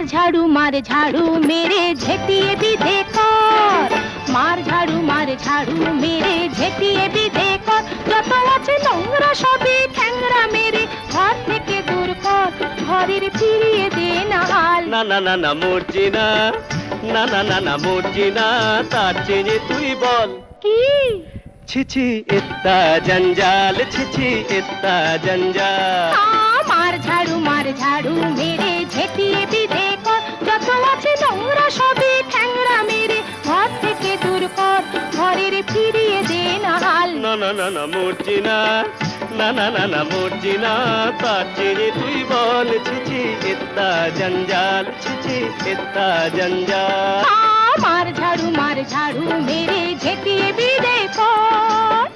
মার ঝাড়ু মেরে ঝেঁটিয়ে বিধে কর। মার ঝাড়ু মেরে ঝেঁটিয়ে বিধে কর। যত আছে নোংরা সবই ঠ্যাংরা মেরে ঘর থেকে দূর কর। ঘরের ফিরিয়ে দে না হাল। না না না না মরছি না, না না না না মরছি না, তার চেয়ে তুই বল কি? ছিছি ইত্তা জঞ্জাল, ছিছি ইত্তা জঞ্জাল। মার ঝাড়ু মেরে ঝেঁটিয়ে বিধে কর। যত আছে নোংরা সবই ঠ্যাংরা মেরে ঘর থেকে দূর কর। ঘরের ফিরিয়ে দে না হাল। না না না না মরছি না, না না না না মরছি না, তার চেয়ে তুই বল ছিছি ইত্তা জঞ্জাল, ছিছি ইত্তা জঞ্জাল। মার ঝাড়ু মেরে ঝেঁটিয়ে বিধে কর।